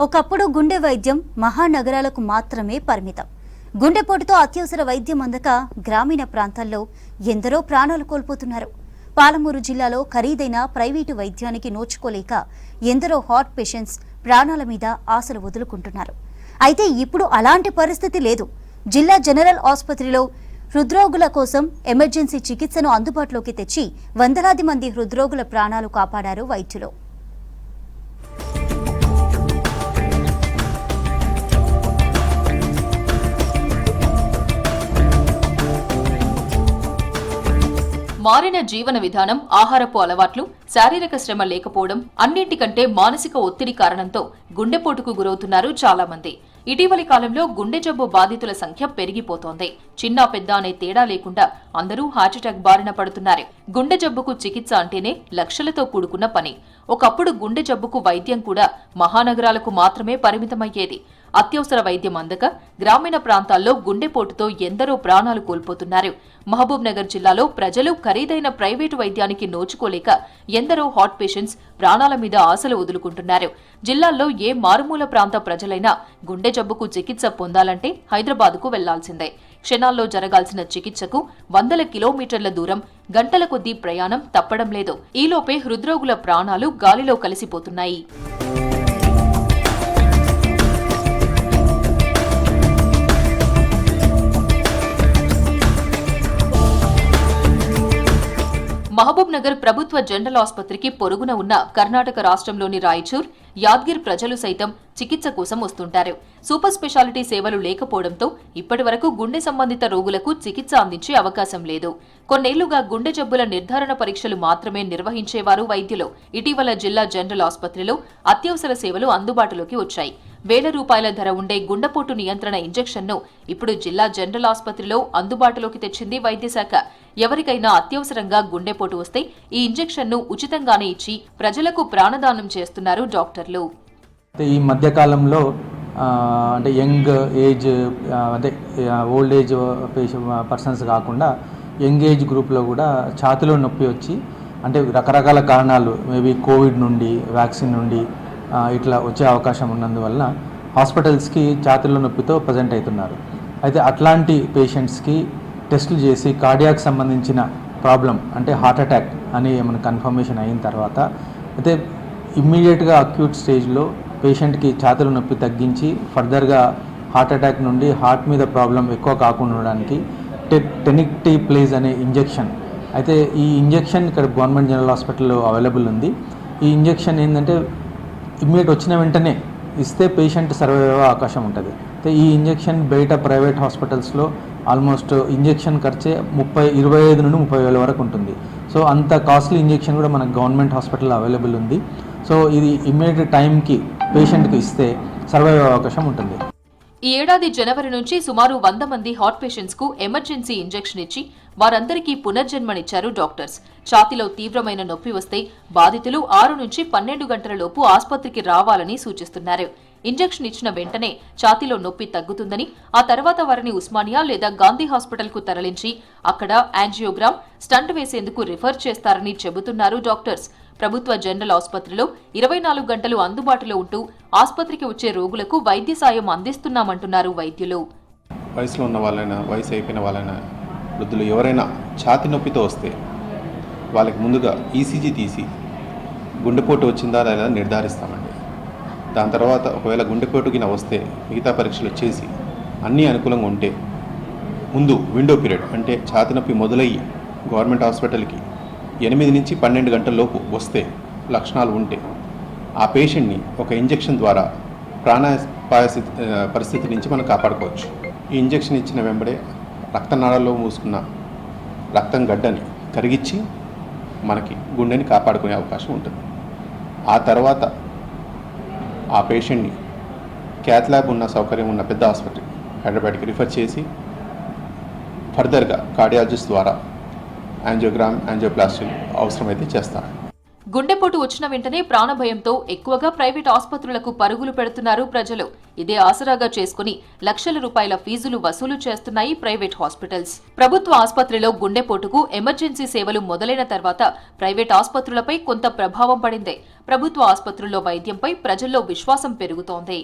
ఒకప్పుడు గుండె వైద్యం మహానగరాలకు మాత్రమే పరిమితం. గుండెపోటుతో అత్యవసర వైద్యం అందక గ్రామీణ ప్రాంతాల్లో ఎందరో ప్రాణాలు కోల్పోతున్నారు. పాలమూరు జిల్లాలో ఖరీదైన ప్రైవేటు వైద్యానికి నోచుకోలేక ఎందరో హార్ట్ పేషెంట్స్ ప్రాణాల మీద ఆశలు వదులుకుంటున్నారు. అయితే ఇప్పుడు అలాంటి పరిస్థితి లేదు. జిల్లా జనరల్ ఆసుపత్రిలో హృద్రోగుల కోసం ఎమర్జెన్సీ చికిత్సను అందుబాటులోకి తెచ్చి వందలాది మంది హృద్రోగుల ప్రాణాలు కాపాడారు వైద్యులు. మారిన జీవన విధానం, ఆహారపు అలవాట్లు, శారీరక శ్రమ లేకపోవడం, అన్నింటికంటే మానసిక ఒత్తిడి కారణంతో గుండెపోటుకు గురవుతున్నారు చాలా మంది. ఇటీవలి కాలంలో గుండె జబ్బు బాధితుల సంఖ్య పెరిగిపోతోంది. చిన్న పెద్ద అనే తేడా లేకుండా అందరూ హార్ట్అటాక్ బారిన పడుతున్నారు. గుండె జబ్బుకు చికిత్స అంటేనే లక్షలతో కూడుకున్న పని. ఒకప్పుడు గుండె జబ్బుకు వైద్యం కూడా మహానగరాలకు మాత్రమే పరిమితమయ్యేది. అత్యవసర వైద్యం అందక గ్రామీణ ప్రాంతాల్లో గుండెపోటుతో ఎందరో ప్రాణాలు కోల్పోతున్నారు. మహబూబ్ నగర్ జిల్లాలో ప్రజలు ఖరీదైన ప్రైవేటు వైద్యానికి నోచుకోలేక ఎందరో హార్ట్ పేషెంట్స్ ప్రాణాల మీద ఆశలు వదులుకుంటున్నారు. జిల్లాల్లో ఏ మారుమూల ప్రాంత ప్రజలైనా గుండె జబ్బుకు చికిత్స పొందాలంటే హైదరాబాద్కు వెళ్లాల్సిందే. క్షణాల్లో జరగాల్సిన చికిత్సకు వందల కిలోమీటర్ల దూరం, గంటల కొద్దీ ప్రయాణం తప్పడం లేదు. ఈలోపే హృద్రోగుల ప్రాణాలు గాలిలో కలిసిపోతున్నాయి. మహబూబ్ నగర్ ప్రభుత్వ జనరల్ ఆసుపత్రికి పొరుగున ఉన్న కర్ణాటక రాష్ట్రంలోని రాయచూర్, యాద్గిర్ ప్రజలు సైతం చికిత్స కోసం వస్తుంటారు. సూపర్ స్పెషాలిటీ సేవలు లేకపోవడంతో ఇప్పటి వరకు గుండె సంబంధిత రోగులకు చికిత్స అందించే అవకాశం లేదు. కొన్నేళ్లుగా గుండె జబ్బుల నిర్ధారణ పరీక్షలు మాత్రమే నిర్వహించేవారు వైద్యులు. ఇటీవల జిల్లా జనరల్ ఆసుపత్రిలో అత్యవసర సేవలు అందుబాటులోకి వచ్చాయి. వేల రూపాయల ధర ఉండే గుండెపోటు నియంత్రణ ఇంజెక్షన్ను ఇప్పుడు జిల్లా జనరల్ ఆసుపత్రిలో అందుబాటులోకి తెచ్చింది వైద్యశాఖ. ఎవరికైనా అత్యవసరంగా గుండెపోటు వస్తే ఈ ఇంజెక్షన్ను ఉచితంగానే ఇచ్చి ప్రజలకు ప్రాణదానం చేస్తున్నారు డాక్టర్లు. ఈ మధ్యకాలంలో అంటే యంగ్ ఏజ్ అదే ఓల్డ్ ఏజ్ పర్సన్స్ కాకుండా యంగ్ ఏజ్ గ్రూప్లో కూడా ఛాతీలో నొప్పి వచ్చి అంటే రకరకాల కారణాలు, మేబీ కోవిడ్ నుండి, వ్యాక్సిన్ నుండి ఇట్లా వచ్చే అవకాశం ఉన్నందువలన హాస్పిటల్స్కి ఛాతీలో నొప్పితో ప్రజెంట్ అవుతున్నారు. అయితే అట్లాంటి పేషెంట్స్కి టెస్టులు చేసి కార్డియాక్ సంబంధించిన ప్రాబ్లం అంటే హార్ట్ అటాక్ అని మనకు కన్ఫర్మేషన్ అయిన తర్వాత అయితే ఇమ్మీడియట్గా అక్యూట్ స్టేజ్లో పేషెంట్కి ఛాతీలో నొప్పి తగ్గించి ఫర్దర్గా హార్ట్ అటాక్ నుండి హార్ట్ మీద ప్రాబ్లం ఎక్కువ కాకుండా ఉండడానికి టెనిక్టిప్లేజ్ అనే ఇంజెక్షన్, అయితే ఈ ఇంజెక్షన్ ఇక్కడ గవర్నమెంట్ జనరల్ హాస్పిటల్లో అవైలబుల్ ఉంది. ఈ ఇంజెక్షన్ ఏంటంటే ఇమ్మీడియట్ వచ్చిన వెంటనే ఇస్తే పేషెంట్ సర్వైవ్ అయ్యే అవకాశం ఉంటుంది. అయితే ఈ ఇంజెక్షన్ బయట ప్రైవేట్ హాస్పిటల్స్లో ఆల్మోస్ట్ ఇంజెక్షన్ ఖర్చే 25 నుండి 30 వేల వరకు ఉంటుంది. సో అంత కాస్ట్లీ ఇంజెక్షన్ కూడా మనకు గవర్నమెంట్ హాస్పిటల్లో అవైలబుల్ ఉంది. సో ఇది ఇమ్మీడియట్ టైంకి పేషెంట్కి ఇస్తే సర్వైవ్ అయ్యే అవకాశం ఉంటుంది. ఈ ఏడాది జనవరి నుంచి సుమారు 100 మంది హార్ట్ పేషెంట్స్ కు ఎమర్జెన్సీ ఇంజెక్షన్ ఇచ్చి వారందరికీ పునర్జన్మనిచ్చారు డాక్టర్స్. ఛాతీలో తీవ్రమైన నొప్పి వస్తే బాధితులు 6 నుంచి 12 గంటల లోపు ఆసుపత్రికి రావాలని సూచిస్తున్నారు. ఇంజెక్షన్ ఇచ్చిన వెంటనే ఛాతీలో నొప్పి తగ్గుతుందని, ఆ తర్వాత వారిని ఉస్మానియా లేదా గాంధీ హాస్పిటల్కు తరలించి అక్కడ యాంజియోగ్రామ్, స్టంట్ వేసేందుకు రిఫర్ చేస్తారని చెబుతున్నారు డాక్టర్స్. ప్రభుత్వ జనరల్ ఆసుపత్రిలో 24 గంటలు అందుబాటులో ఉంటూ ఆసుపత్రికి వచ్చే రోగులకు వైద్య సాయం అందిస్తున్నామంటున్నారు వైద్యులు. వయసులో ఉన్న వాళ్ళైనా, వయసు అయిపోయిన వాళ్ళైనా, వృద్ధులు ఎవరైనా ఛాతీ నొప్పితో వస్తే వాళ్ళకి ముందుగా ఈసీజీ తీసి గుండెపోటు వచ్చిందా లేదా నిర్ధారిస్తామండి. దాని తర్వాత ఒకవేళ గుండెపోటుకి వస్తే మిగతా పరీక్షలు చేసి అన్నీ అనుకూలంగా ఉంటే ముందు విండో పీరియడ్ అంటే ఛాతీ నొప్పి మొదలయ్యి గవర్నమెంట్ హాస్పిటల్కి 8 నుంచి 12 గంటల లోపు వస్తే లక్షణాలు ఉంటే ఆ పేషెంట్ని ఒక ఇంజెక్షన్ ద్వారా ప్రాణాపాయ పరిస్థితి నుంచి మనం కాపాడుకోవచ్చు. ఈ ఇంజెక్షన్ ఇచ్చిన వెంబడే రక్తనాళాల్లో మూసుకున్న రక్తం గడ్డని కరిగించి మనకి గుండెని కాపాడుకునే అవకాశం ఉంటుంది. ఆ తర్వాత ఆ పేషెంట్ని క్యాత్ ల్యాబ్ ఉన్న సౌకర్యం ఉన్న పెద్ద హాస్పిటల్ హైదరాబాద్కి రిఫర్ చేసి ఫర్దర్గా కార్డియాలజిస్ట్ ద్వారా యాంజియోగ్రామ్, యాంజియోప్లాస్టీ అవసరమైతే చేస్తారు. గుండెపోటు వచ్చిన వెంటనే ప్రాణభయంతో ఎక్కువగా ప్రైవేట్ ఆసుపత్రులకు పరుగులు పెడుతున్నారు ప్రజలు. ఇదే ఆసరాగా చేసుకుని లక్షల రూపాయల ఫీజులు వసూలు చేస్తున్నాయి ప్రైవేట్ హాస్పిటల్స్. ప్రభుత్వ ఆసుపత్రిలో గుండెపోటుకు ఎమర్జెన్సీ సేవలు మొదలైన తర్వాత ప్రైవేట్ ఆసుపత్రులపై కొంత ప్రభావం పడింది. ప్రభుత్వ ఆసుపత్రుల్లో వైద్యంపై ప్రజల్లో విశ్వాసం పెరుగుతోంది.